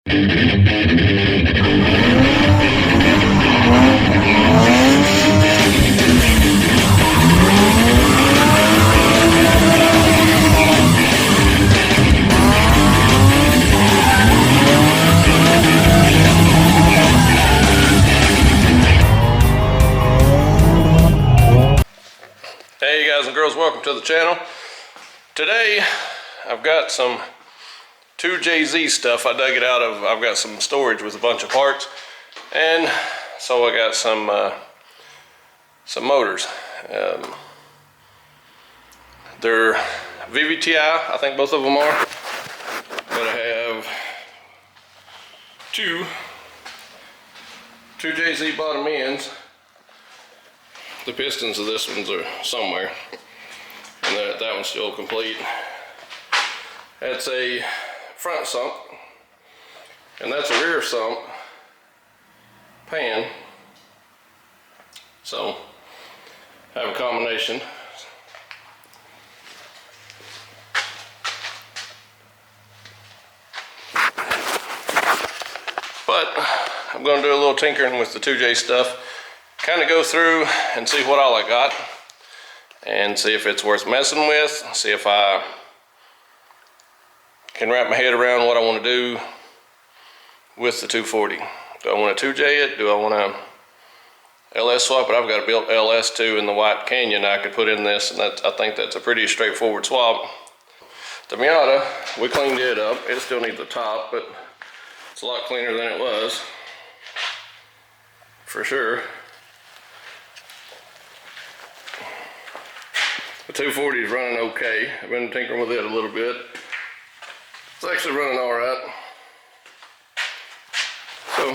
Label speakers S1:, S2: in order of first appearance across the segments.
S1: Hey guys and girls, welcome to the channel. Today I've got some 2JZ stuff. I dug it out of, I've got some storage with a bunch of parts, and so I got some motors. They're VVTi, I think both of them are, but I have two 2JZ bottom ends. The pistons of this ones are somewhere, and that one's still complete. That's a front sump, and that's a rear sump pan. So I have a combination. But I'm going to do a little tinkering with the 2J stuff. Kind of go through and see what all I got and see if it's worth messing with, see if I can wrap my head around what I want to do with the 240. Do I want to 2J it? Do I want to LS swap it? I've got a built LS too in the White Canyon I could put in this, and I think that's a pretty straightforward swap. The Miata, we cleaned it up. It still needs the top, but it's a lot cleaner than it was, for sure. The 240 is running okay. I've been tinkering with it a little bit. It's actually running all right. So,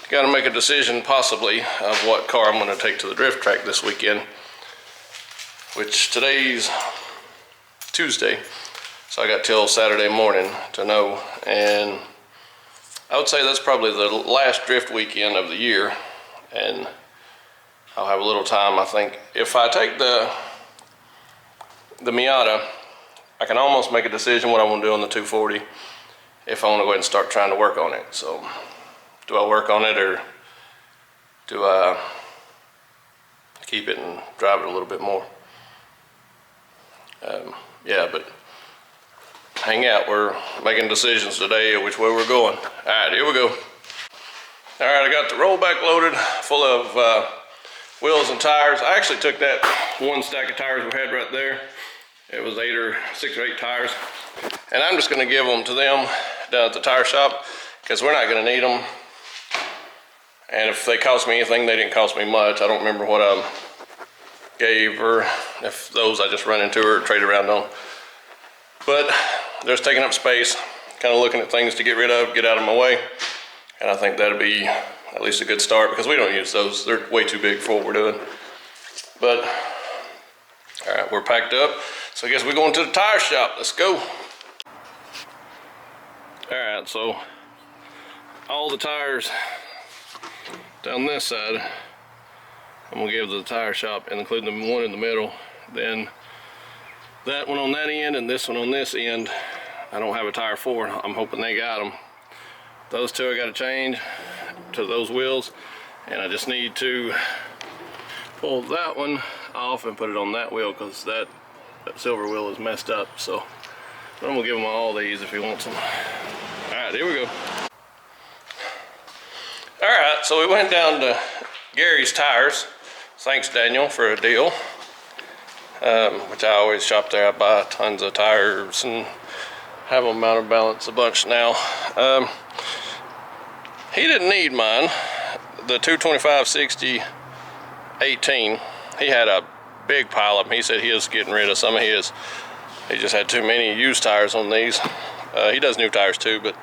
S1: got to make a decision possibly of what car I'm going to take to the drift track this weekend, which today's Tuesday, so I got till Saturday morning to know. And I would say that's probably the last drift weekend of the year, and I'll have a little time. I think if I take the Miata, I can almost make a decision what I want to do on the 240 if I want to go ahead and start trying to work on it. So do I work on it, or do I keep it and drive it a little bit more? Yeah, but hang out. We're making decisions today of which way we're going. All right, here we go. All right, I got the rollback loaded full of wheels and tires. I actually took that one stack of tires we had right there. It was 6 or 8 tires. And I'm just gonna give them to them down at the tire shop, because we're not gonna need them. And if they cost me anything, they didn't cost me much. I don't remember what I gave, or if those I just run into or trade around on. But they're just taking up space, kind of looking at things to get rid of, get out of my way. And I think that'll be at least a good start, because we don't use those. They're way too big for what we're doing. But, all right, we're packed up. So I guess we're going to the tire shop. Let's go. All right, so all the tires down this side, I'm gonna give to the tire shop, including the one in the middle. Then that one on that end and this one on this end, I don't have a tire for. I'm hoping they got them. Those two I got to change to those wheels, and I just need to pull that one off and put it on that wheel, because that silver wheel is messed up. So I'm gonna give him all these if he wants them. All right, here we go. All right, so we went down to Gary's Tires. Thanks, Daniel, for a deal, which I always shop there. I buy tons of tires and have them counterbalance a bunch now. He didn't need mine, the 225/60 18. He had a big pile of them. He said he was getting rid of some of his. He just had too many used tires on these. He does new tires too, but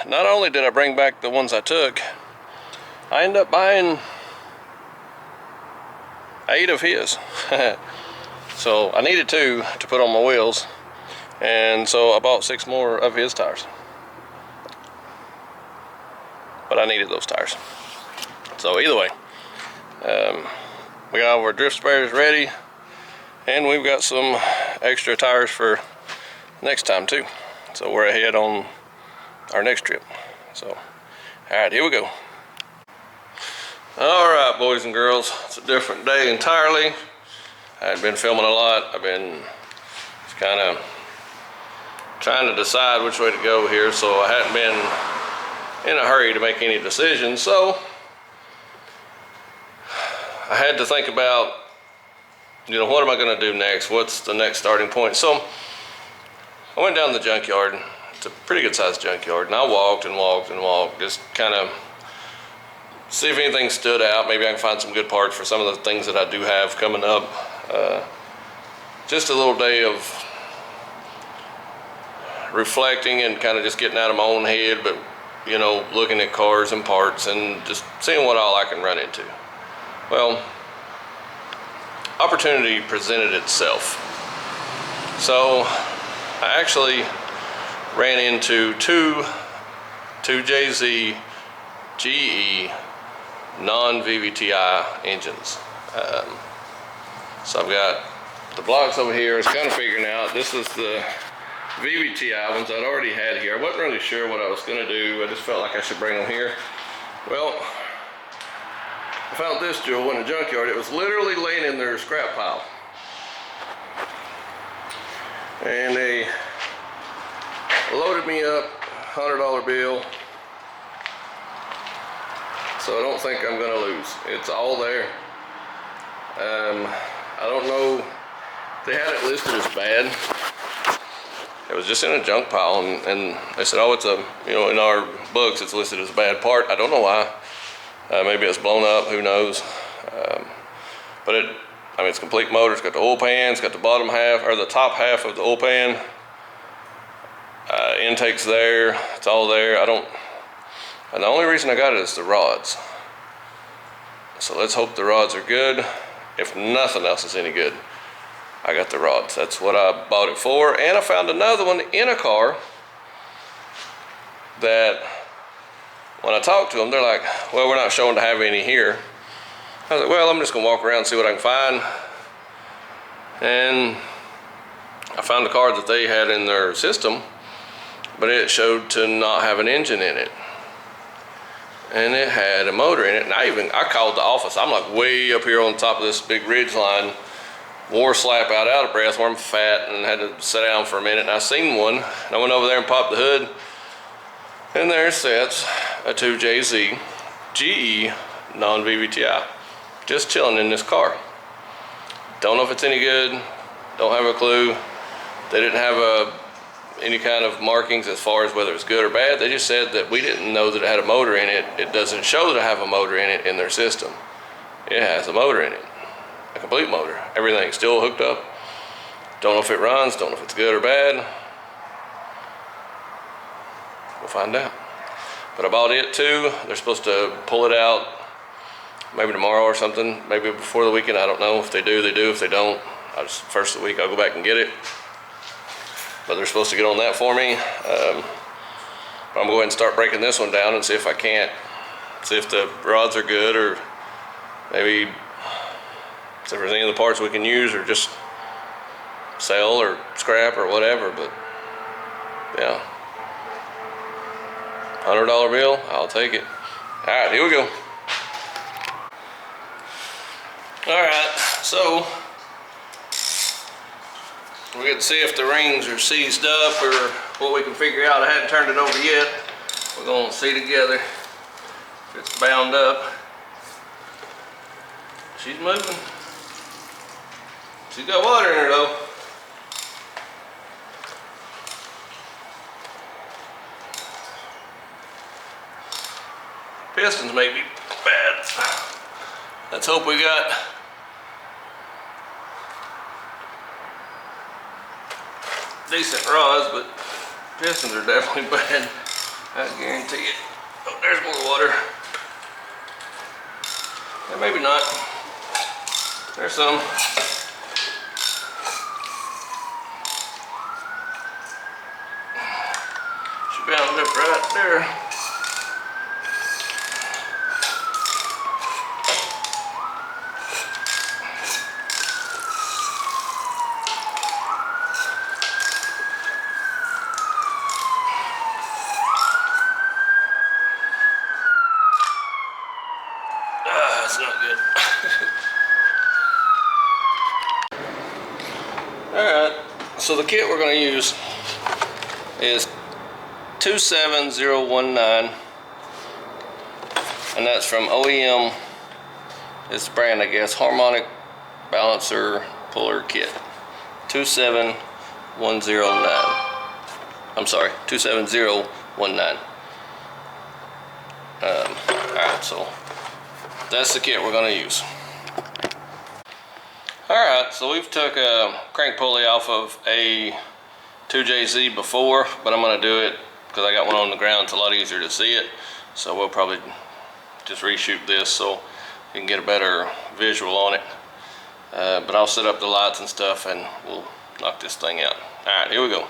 S1: not only did I bring back the ones I took, I ended up buying 8 of his. So I needed 2 to put on my wheels, and so I bought 6 more of his tires. But I needed those tires. So either way, we got all our drift spares ready, and we've got some extra tires for next time too. So we're ahead on our next trip. So, all right, here we go. All right, boys and girls, it's a different day entirely. I had been filming a lot. I've been just kind of trying to decide which way to go here, so I hadn't been in a hurry to make any decisions. So I had to think about, what am I going to do next? What's the next starting point? So I went down to the junkyard. It's a pretty good sized junkyard, and I walked and walked and walked, just kind of see if anything stood out. Maybe I can find some good parts for some of the things that I do have coming up. Just a little day of reflecting and kind of just getting out of my own head, but looking at cars and parts and just seeing what all I can run into. Well, opportunity presented itself. So I actually ran into two JZ GE non-VVTi engines. So I've got the blocks over here. I was kind of figuring out, this is the VVTi ones I'd already had here. I wasn't really sure what I was going to do. I just felt like I should bring them here. Well, I found this jewel in a junkyard. It was literally laying in their scrap pile. And they loaded me up $100 bill. So I don't think I'm gonna lose. It's all there. I don't know, they had it listed as bad. It was just in a junk pile, and they said, oh, it's in our books it's listed as a bad part. I don't know why. Maybe it's blown up, who knows. But it's complete motor. It's got the oil pan, it's got the bottom half, or the top half of the oil pan. Intake's there, it's all there. And the only reason I got it is the rods. So let's hope the rods are good. If nothing else is any good, I got the rods. That's what I bought it for. And I found another one in a car that when I talked to them, they're like, well, we're not showing to have any here. I was like, well, I'm just gonna walk around and see what I can find. And I found a car that they had in their system, but it showed to not have an engine in it. And it had a motor in it. And I called the office. I'm like way up here on top of this big ridge line, wore slap out of breath, where I'm fat, and had to sit down for a minute. And I seen one, and I went over there and popped the hood, and there it sits, a 2JZ GE non-VVTi, just chilling in this car. Don't know if it's any good, don't have a clue. They didn't have any kind of markings as far as whether it's good or bad. They just said that we didn't know that it had a motor in it. It doesn't show to have a motor in it in their system. It has a motor in it, a complete motor. Everything's still hooked up. Don't know if it runs, don't know if it's good or bad. We'll find out. But I bought it too. They're supposed to pull it out maybe tomorrow or something, maybe before the weekend. I don't know. If they do, they do. If they don't, first of the week I'll go back and get it. But they're supposed to get on that for me. I'm gonna go ahead and start breaking this one down and see if I can't, see if the rods are good, or maybe see if there's any of the parts we can use, or just sell or scrap or whatever. But yeah, $100 bill, I'll take it. All right, here we go. All right, so we get to see if the rings are seized up or what we can figure out. I hadn't turned it over yet. We're gonna see together if it's bound up. She's moving. She's got water in her though. Pistons may be bad. Let's hope we got decent rods, but pistons are definitely bad. I guarantee it. Oh, there's more water. And maybe not. There's some. She bound up right there. that's not good. Alright, so the kit we're going to use is 27019, and that's from OEM. It's the brand, I guess, Harmonic Balancer Puller Kit. 27109. I'm sorry, 27019. Alright, so that's the kit we're going to use. Alright, so we've took a crank pulley off of a 2JZ before, but I'm going to do it because I got one on the ground. It's a lot easier to see it, so we'll probably just reshoot this so you can get a better visual on it. But I'll set up the lights and stuff and we'll knock this thing out. Alright, here we go.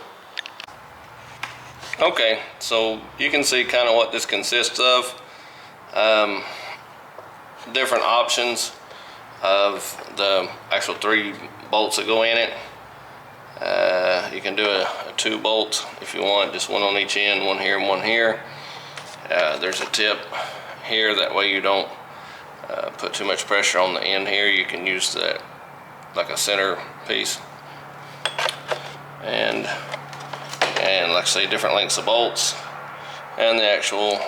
S1: Okay, so you can see kind of what this consists of. Different options of the actual 3 bolts that go in it. You can do a 2 bolt if you want, just one on each end, one here and one here. There's a tip here, that way you don't put too much pressure on the end here. You can use that like a center piece. And like I say, different lengths of bolts and the actual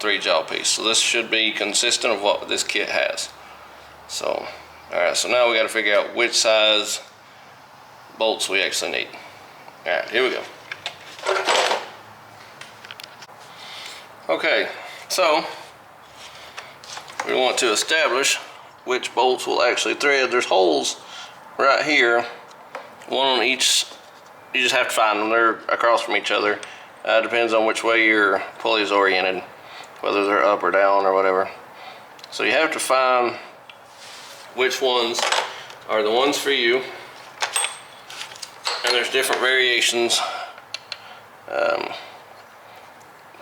S1: 3-jaw piece. So this should be consistent of what this kit has. So, alright, so now we got to figure out which size bolts we actually need. Alright, here we go. Okay, so we want to establish which bolts will actually thread. There's holes right here, one on each. You just have to find them. They're across from each other. Depends on which way your pulley is oriented, whether they're up or down or whatever. So you have to find which ones are the ones for you. And there's different variations.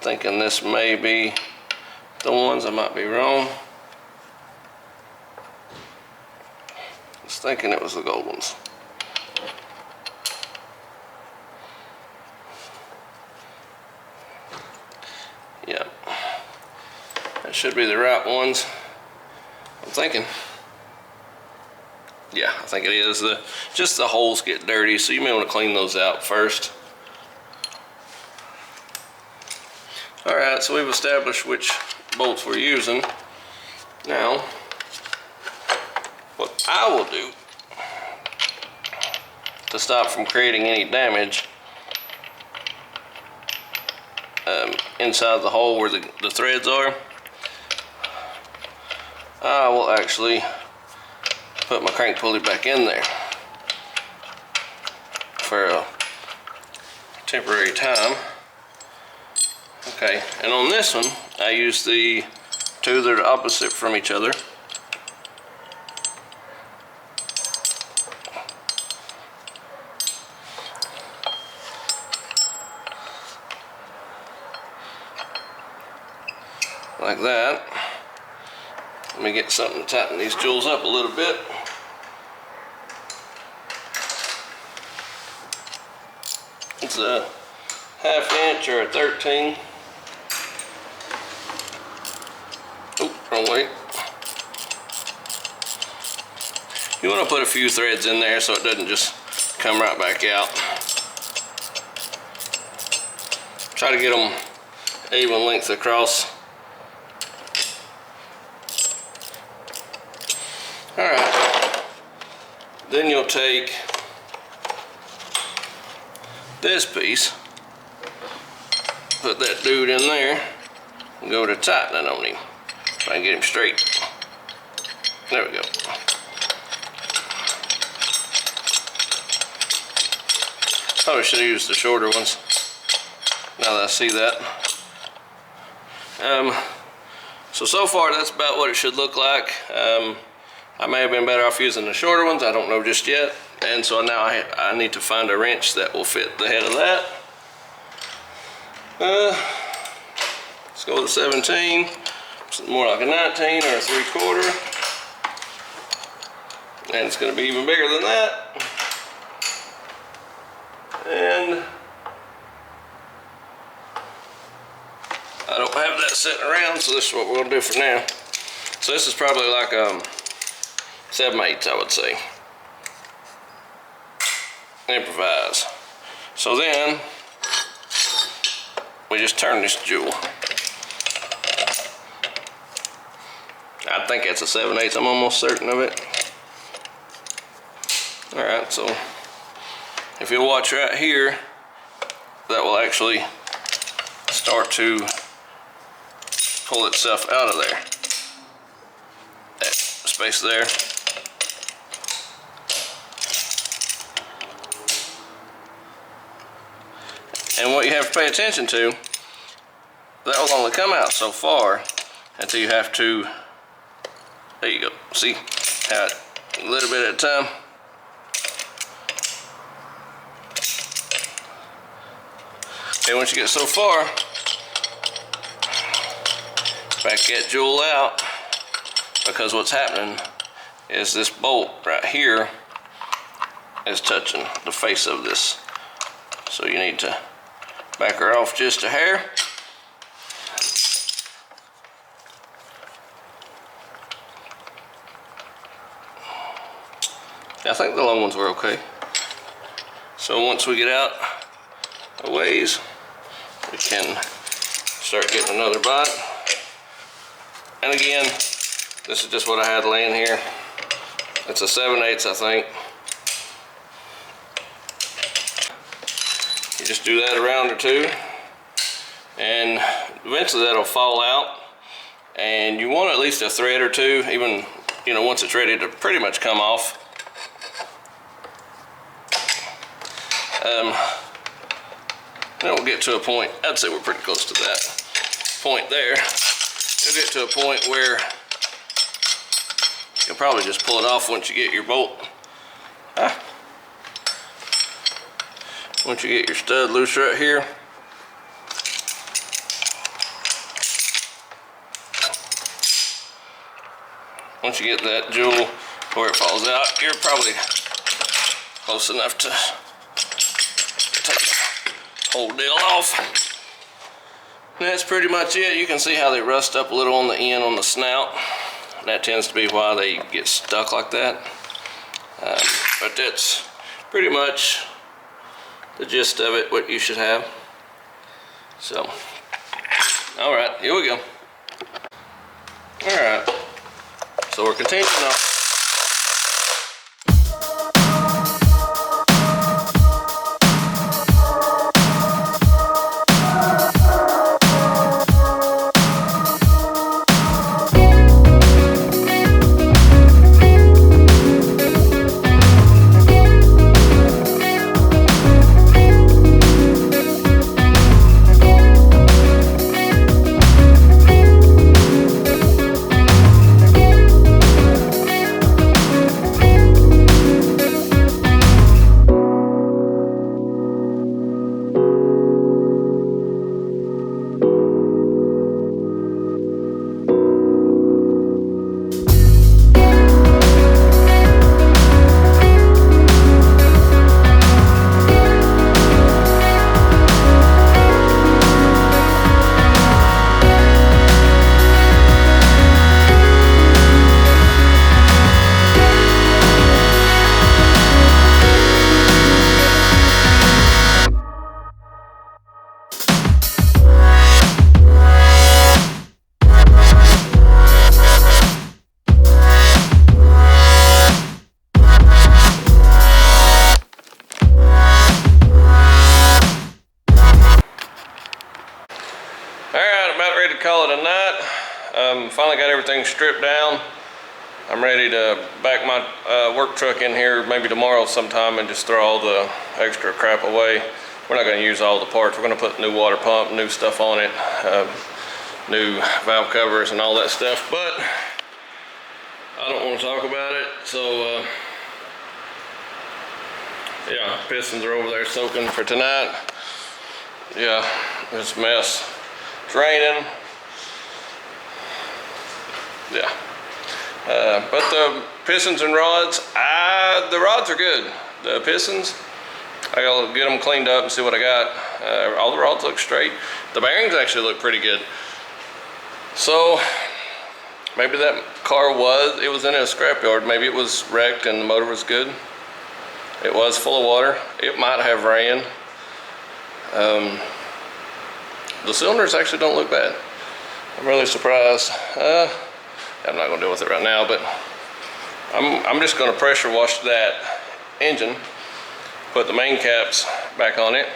S1: Thinking this may be the ones. I might be wrong. I was thinking it was the gold ones. Yeah, that should be the right ones, I'm thinking. Yeah, I think it is. Just the holes get dirty, so you may want to clean those out first. Alright, so we've established which bolts we're using. Now, what I will do to stop from creating any damage inside the hole where the threads are, I will actually put my crank pulley back in there for a temporary time. Okay, and on this one I use the 2 that are opposite from each other. Like that. Let me get something to tighten these jewels up a little bit. It's a 1/2 inch or a 13. Oh, wrong way. You want to put a few threads in there so it doesn't just come right back out. Try to get them even length across. Alright, then you'll take this piece, put that dude in there, and go to tightening on him. If I can get him straight. There we go. Probably should have used the shorter ones, now that I see that. So far that's about what it should look like. I may have been better off using the shorter ones, I don't know just yet. And so now I need to find a wrench that will fit the head of that. Let's go with a 17, something more like a 19 or a 3/4. And it's going to be even bigger than that. And I don't have that sitting around, so this is what we're going to do for now. So this is probably like 7/8, I would say. Improvise. So then we just turn this jewel. I think that's a 7/8. I'm almost certain of it. All right, so if you'll watch right here, that will actually start to pull itself out of there. That space there. And what you have to pay attention to, that will only come out so far until you have to, there you go, see how a little bit at a time. And once you get so far, back that jewel out, because what's happening is this bolt right here is touching the face of this. So you need to back her off just a hair. I think the long ones were okay. So once we get out a ways, we can start getting another bite. And again, this is just what I had laying here. It's a 7/8, I think. You just do that a round or two, and eventually that'll fall out. And you want at least a thread or two, even, you know, once it's ready to pretty much come off. Then we'll get to a point, I'd say we're pretty close to that point there. You'll get to a point where you'll probably just pull it off once you get your bolt. Once you get your stud loose right here. Once you get that jewel where it falls out, you're probably close enough to take the whole deal off. And that's pretty much it. You can see how they rust up a little on the end on the snout. That tends to be why they get stuck like that. But that's pretty much the gist of it, what you should have. So, all right, here we go. All right, so we're continuing on. Call it a night. Finally got everything stripped down. I'm ready to back my work truck in here maybe tomorrow sometime and just throw all the extra crap away. We're not going to use all the parts. We're going to put new water pump, new stuff on it, new valve covers and all that stuff, but I don't want to talk about it. So yeah, pistons are over there soaking for tonight. Yeah, it's a mess. It's raining. Yeah, but the pistons and rods, the rods are good. The pistons, I gotta get them cleaned up and see what I got. All the rods look straight. The bearings actually look pretty good. So maybe that car it was in a scrapyard. Maybe it was wrecked and the motor was good. It was full of water. It might have ran. The cylinders actually don't look bad. I'm really surprised. I'm not gonna deal with it right now, but I'm just gonna pressure wash that engine, put the main caps back on it,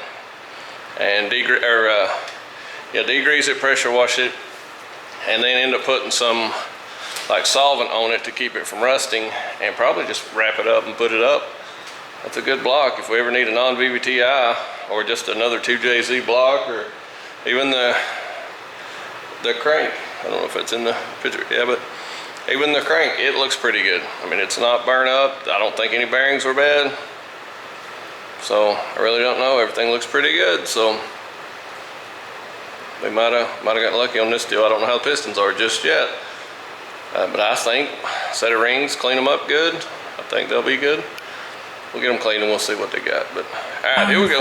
S1: and degrease it, pressure wash it, and then end up putting some like solvent on it to keep it from rusting, and probably just wrap it up and put it up. That's a good block if we ever need a non-VVTi or just another 2JZ block, or even the crank. I don't know if it's in the picture, yeah, but even the crank, it looks pretty good. I mean, it's not burnt up. I don't think any bearings were bad. So I really don't know. Everything looks pretty good. So we might have got lucky on this deal. I don't know how the pistons are just yet. But I think set of rings, clean them up good. I think they'll be good. We'll get them cleaned and we'll see what they got. But all right, here we go.